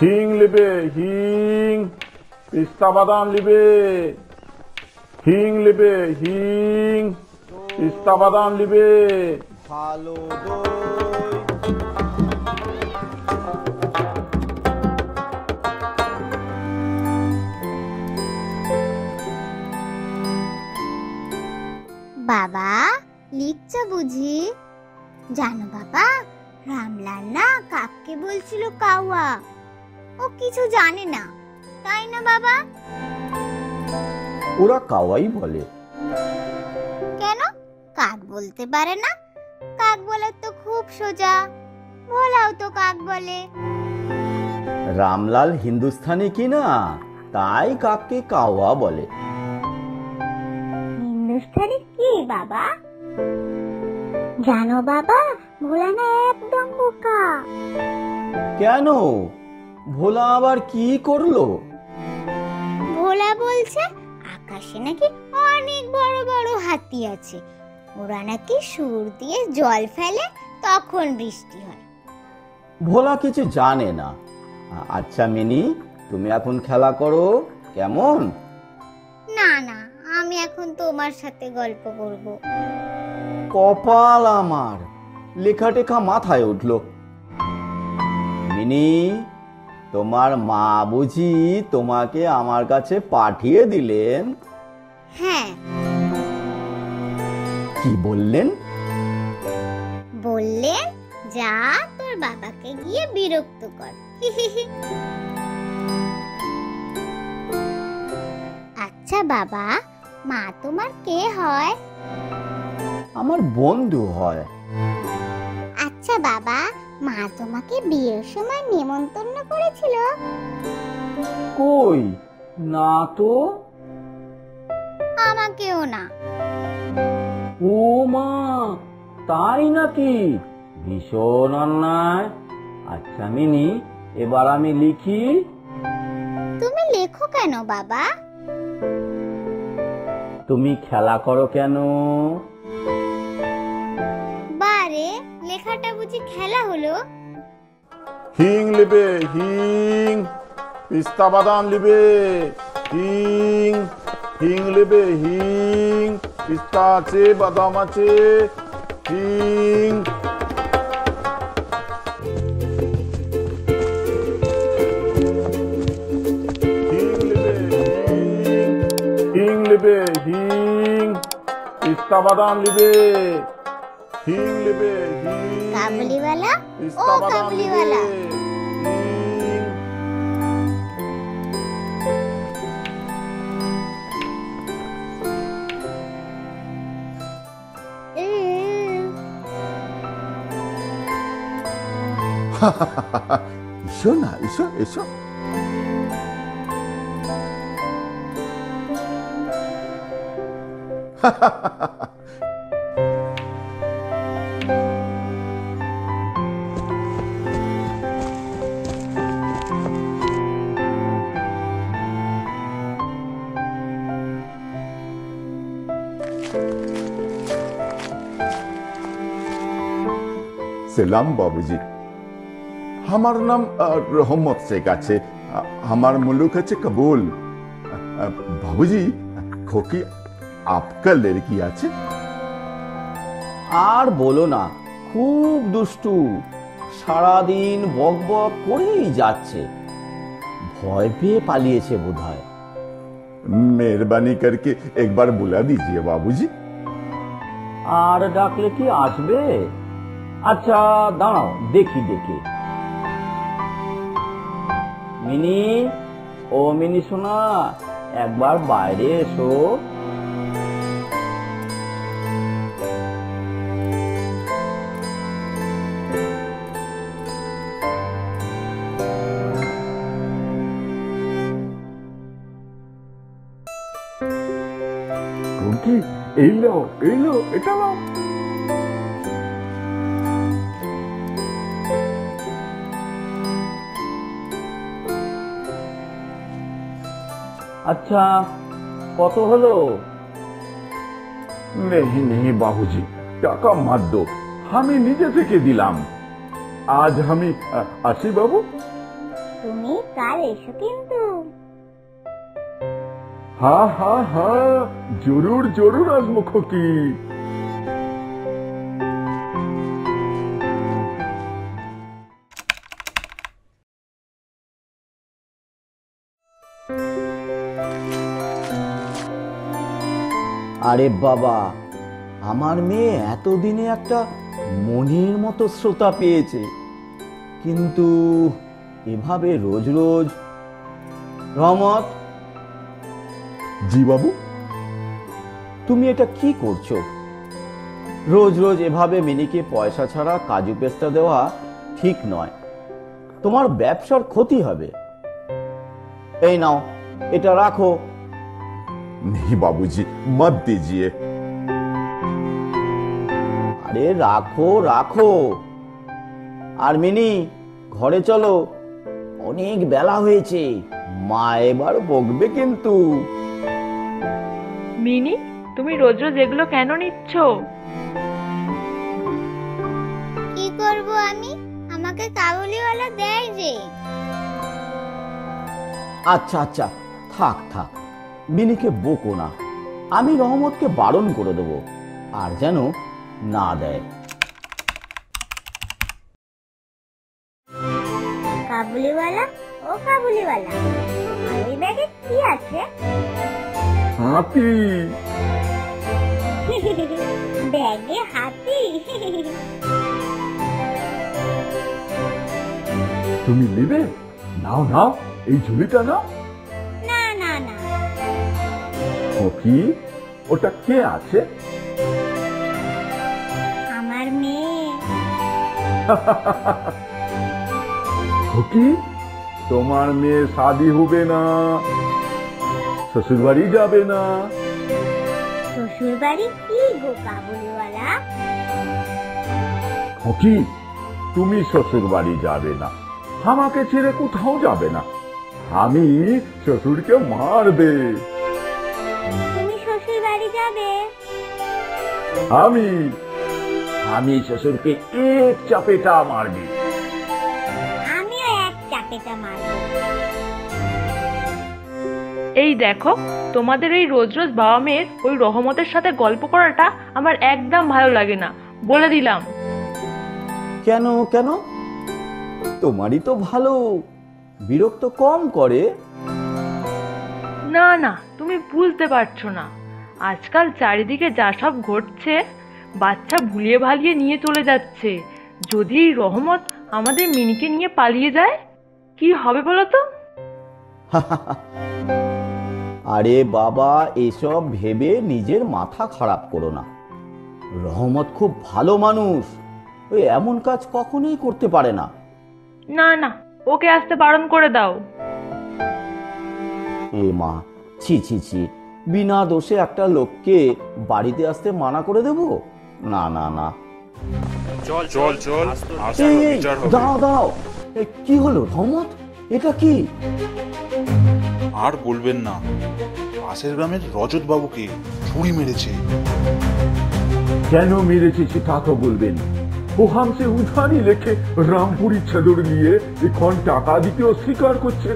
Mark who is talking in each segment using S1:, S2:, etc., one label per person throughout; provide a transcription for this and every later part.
S1: হিং লিবে হিং, পিস্তা বাদাম লিবে। হিং লিবে হিং, পিস্তা বাদাম লিবে।
S2: ভালো দই।
S3: বাবা লিখছো বুঝি? জানো বাবা, রামলাল না কাককে বলছিল কাওয়া। ও কিছু জানে না, তাই না বাবা?
S2: ওরা কাওয়াই বলে।
S3: কেন কাক বলতে পারে না? কাক বলা তো খুব সোজা। ভোলাও তো কাক বলে।
S2: রামলাল হিন্দুস্থানি কিনা, তাই কাককে কাওয়া বলে।
S3: হিন্দুস্তানি কি বাবা? জানো বাবা, ভোলা না একদম বোকা।
S2: কেন? ভোলা আবার কি করলো?
S3: ভোলা বলছে আকাশে নাকি অনেক বড় বড় হাতি আছে। ওরা নাকি সুর দিয়ে জল ফেলে, তখন বৃষ্টি হয়।
S2: ভোলা কিছু জানে না। আচ্ছা মিনি, তুমি এখন খেলা করো কেমন?
S3: না না, আমি এখন তোমার সাথে গল্প করব।
S2: কপাল আমার, লেখা টেখা মাথায় উঠলো। মিনি, তোমার মা বুঝি তোমাকে আমার কাছে পাঠিয়ে দিলেন?
S3: হ্যাঁ।
S2: কি বললেন?
S3: বললেন যা তোর বাবাকে গিয়ে বিরক্ত কর। আচ্ছা বাবা, মা তোমার কে হয়?
S2: আমার বন্ধু হয়।
S3: আচ্ছা বাবা, মা তোমাকে বিয়ের সময় নেমন্তন্ন করেছিল?
S2: কই না তো।
S3: আমাকেও না।
S1: ও মা, তাই নাকি? ভীষণ অন্যায়। আচ্ছা মিনি, এবার আমি লিখি।
S3: তুমি লেখো কেন বাবা?
S1: তুমি খেলা করো কেন?
S3: বারে, লেখাটা বুঝি খেলা হলো?
S1: হিং লিবে হিং, পিস্তা বাদাম লিবে। হিং হিং লিবে হিং, পিস্তা আছে বাদাম আছে। হিং। হিং লিবে হিং, পিস্তা বাদাম লিবে। হিং লিবে হিং,
S3: কাবুলিওয়ালা ও
S1: পিস্তা বাদাম লিবে।
S3: কাবুলিওয়ালা।
S1: হিং।
S4: এসো না, এসো এসো। সালাম বাবুজি। আমার নাম রহমত শেখ আছে। আমার মুলুক আছে কাবুল। বাবুজি, खोकी आपका लड़की আছে?
S2: আর বলো না, খুব দুষ্টু। সারাদিন বক বক করেই যাচ্ছে। ভয় পেয়ে পালিয়েছে বোধহয়।
S4: मेहरबानी करके एक बार बुला दीजिए बाबूजी।
S1: আর ডাকলে কি আসবে? আচ্ছা দাঁড়াও, দেখি দেখি। মিনি, ও মিনি সোনা, একবার বাইরে এসো। এই লো, এটা নাও। আচ্ছা, কত হলো?
S4: नहीं नहीं बाबूजी, টাকা मत दो, আমি নিজে থেকে দিলাম। আজ আমি আসি বাবু।
S3: তুমি কাল এসো কিন্তু।
S1: হ্যাঁ হ্যাঁ হ্যাঁ, জরুর জরুর আসবো খোকি।
S2: আরে বাবা, আমার মেয়ে এতদিনে একটা মনের মতো শ্রোতা পেয়েছে, কিন্তু এভাবে রোজ রোজ। রহমত,
S4: জি বাবু।
S2: তুমি এটা কি করছো? রোজ রোজ এভাবে মিনিকে পয়সা ছাড়া কাজু পেস্তা দেওয়া ঠিক নয়, তোমার ব্যবসার ক্ষতি হবে। এই নাও, এটা রাখো।
S4: नहीं बाबूजी, मत दीजिए।
S2: আরে রাখো রাখো। আর মিনি, ঘরে চলো, অনেক বেলা হয়েছে, মা এবার বকবে কিন্তু।
S5: মিনি, তুমি রোজ রোজ এগুলো কেন নিচ্ছ?
S3: কি করব আমি, আমাকে কাবুলিওয়ালা দেয় যে।
S2: আচ্ছা আচ্ছা, থাক থাক, মিনিকে বকো না, আমি রহমতকে বারণ করে দেবো, আর যেন না দেয়।
S3: কাবুলিওয়ালা, ও কাবুলিওয়ালা, আমার এই ব্যাগে কি আছে?
S1: হাতি।
S3: ব্যাগে হাতি?
S1: তুমি নেবে? নাও নাও, এই ঝুলিটা নাও।
S3: না না না,
S1: খোকি, ওটা কে আছে?
S3: আমার মেয়ে।
S1: খোকি, তোমার মেয়ে শাদি হবে না, শ্বশুর বাড়ি যাবে না।
S3: শ্বশুর বাড়ি কি গো কাবুলিওয়ালা?
S1: খোকি, তুমি শ্বশুর বাড়ি যাবে না, আমাকে ছেড়ে কোথাও যাবে না, আমি শ্বশুরকে মারবে।
S3: তুমি শ্বশুর বাড়ি যাবে?
S1: আমি আমি শ্বশুরকে এক চাপেটা মারবে।
S3: আমিও এক চাপেটা মারবো।
S5: এই দেখো, তোমাদের এই রোজ রোজ বাবা মেয়ের ওই রহমতের সাথে গল্প করাটা আমার একদম ভালো লাগে না, বলে দিলাম।
S2: কেন কেন? তোমারই তো ভালো, বিরক্ত কম করে।
S5: না না, তুমি বুঝতে পারছো না, আজকাল চারিদিকে যা সব ঘটছে, বাচ্চা ভুলিয়ে ভালিয়ে নিয়ে চলে যাচ্ছে। যদি এই রহমত আমাদের মিনিকে নিয়ে পালিয়ে যায়, কি হবে বলো তো?
S2: আরে বাবা, এসব ভেবে নিজের মাথা খারাপ করো না। রহমত খুব ভালো মানুষ, ওই এমন কাজ কখনোই করতে পারে না।
S5: না না, ওকে আসতে বারণ করে দাও।
S2: এ মা, ছি ছি ছি, বিনা দোষে একটা লোককে বাড়িতে আসতে মানা করে দেব? না না না।
S6: চল চল চল,
S2: এই এই, দাঁড়াও দাঁড়াও, কি হলো রহমত, এটা কি?
S6: আর বলবেন না, পাশের গ্রামের রজত বাবুকে ছুরি মেরেছে।
S1: কেন মেরেছে সেটা তো বলবেন। ও হামসে উধানি লেখে রামপুরি চাদর নিয়ে এখন টাকা দিতে অস্বীকার করছে।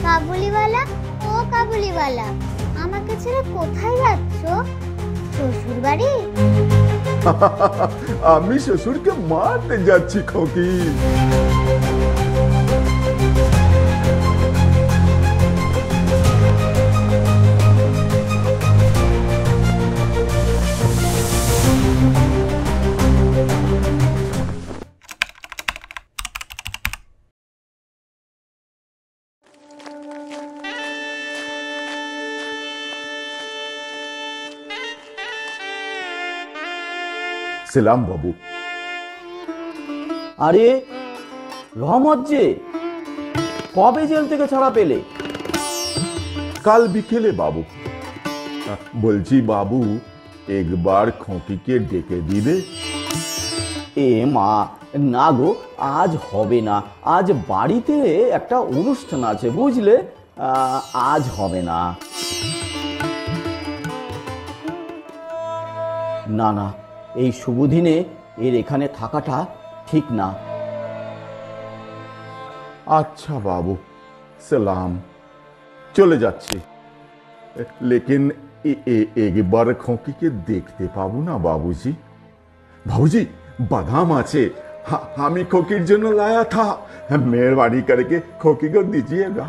S3: কাবুলিওয়ালা, ও কাবুলিওয়ালা, আমাকে ছেড়ে কোথায় যাচ্ছ? শ্বশুর বাড়ি?
S4: আমি শ্বশুরকে মারতে যাচ্ছি খোকি। সেলাম বাবু।
S2: আরে রহমত যে, কবে জেল থেকে ছাড়া পেলে?
S4: কাল বিকেলে বাবু। বলছি বাবু, একবার খোকিকে ডেকে দিবে?
S2: এ মা, না গো, আজ হবে না, আজ বাড়িতে একটা অনুষ্ঠান আছে বুঝলে, আজ হবে না। না না, এই শুভ দিনে এর এখানে থাকাটা ঠিক না।
S4: अच्छा बाबू, सलाम। চলে যাচ্ছি, लेकिन एक बार खोकी के देखते पाबो ना बाबूजी? बाबूजी, बादाम आछे, আমি खोकीर জন্য लाया था, मेहरबानी करके खोकी को दीजिएगा।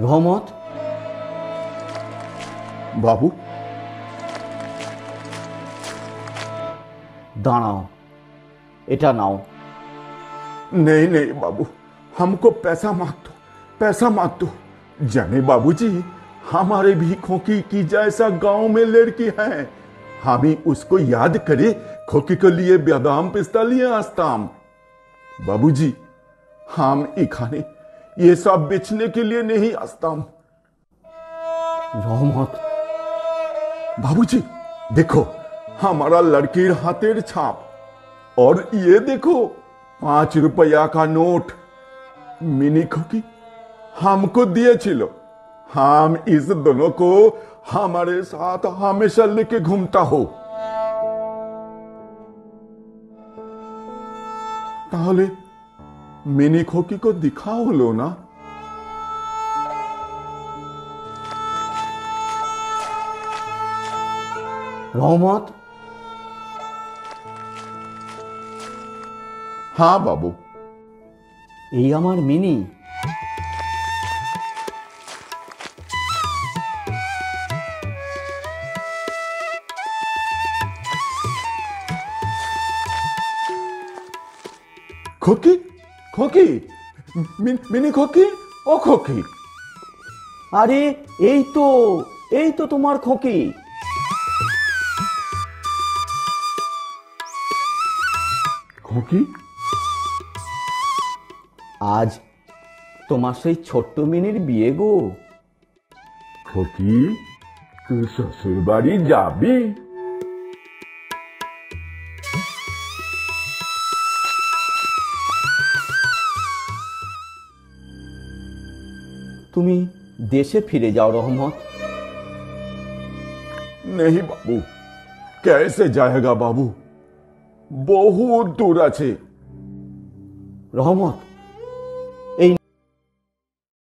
S2: রহমত,
S4: बाबू,
S2: দাঁড়াও, এটা নাও।
S4: नहीं नहीं बाबू, हमको पैसा मांग दो, पैसा मांग दो। जाने बाबूजी, हमारे भी खोकी की जैसा गांव में लड़की है, हम ही उसको याद करे खोकी के लिए बादाम पिस्ता लिए आस्ताम। बाबूजी, हम इखाने ये सब बेचने के लिए नहीं आस्ताम।
S2: রহমত,
S4: बाबूजी, देखो हमारा लड़की हाथेर छाप, और ये देखो 5 रुपया का नोट मिनी खोकी हमको दिए छिलो। हम इस दोनों को हमारे साथ हमेशा लेके घूमता हो। ताहले मिनी खोकी को दिखाओ लो ना।
S2: রহমত,
S4: हाँ बाबू,
S2: এই আমার মিনি।
S4: खोकी खोकी, मिनी खोकी, ओ खोकी।
S2: আরে এই তো তোমার খোকি।
S1: खोकी,
S2: আজ তোমার সেই ছোট্ট মিনির বিয়ে গো।
S1: खोकी, तू শ্বশুর বাড়ি যাবি?
S2: তুমি দেশে ফিরে যাও রহমত।
S4: नहीं बाबू, कैसे जाएगा बाबू? बहुत दूर আছে।
S2: রহমত,